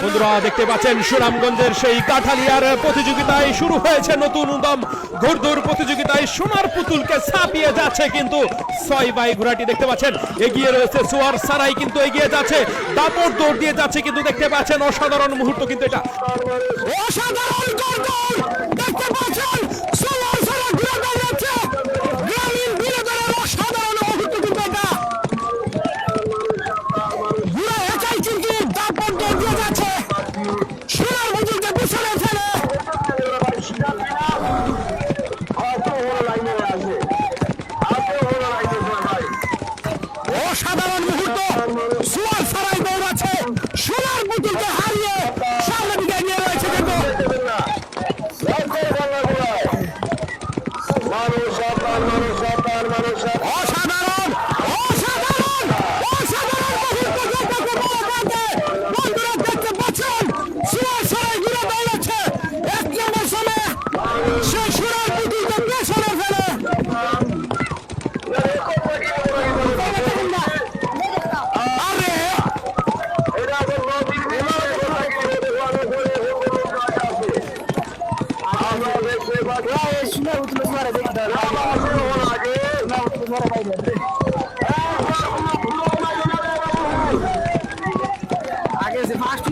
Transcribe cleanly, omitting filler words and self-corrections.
বন্ধুরা দেখতে পাচ্ছেন সুনামগঞ্জের সেই কাঠালিয়ার প্রতিযোগিতায় শুরু হয়েছে নতুন উদ্যম ঘোড়দৌড় প্রতিযোগিতায় সোনার পুতুলকে ছাপিয়ে যাচ্ছে কিন্তু 6 বাই ঘোড়াটি দেখতে পাচ্ছেন এগিয়ে রয়েছে সোয়ার সারাই কিন্তু এগিয়ে যাচ্ছে দাপট দৌড় দিয়ে যাচ্ছে কিন্তু দেখতে পাচ্ছেন অসাধারণ মুহূর্ত কিন্তু এটা অসাধারণ ঘোড়দৌড় দেখতে পাচ্ছেন সোয়ার সারাই ঘোড়া দৌড়াচ্ছে গ্রামীণ বিনোদনের অসাধারণ মুহূর্ত কিন্তু এটা ঘোড়া একাই কিন্তু দাপট দৌড় দিয়ে যাচ্ছে সোনার পুতুলকে পিছনে ফেলে অসাধারণ মুহূর্ত সোয়ার সারাই দৌড়াচ্ছে সোনার পুতুলকে হারিয়ে সামনে দিকে এগিয়ে রয়েছে কিন্তু অসাধারণ অসাধারণ অসাধারণ মুহূর্ত বন্ধুরা দেখতে পাচ্ছেন সোয়ার সারাই ঘুরে দৌড়াচ্ছে 1 নম্বর সময়ে সে সোনার পুতুলকে পেছনে ফেলে আগে সে ফার্স্ট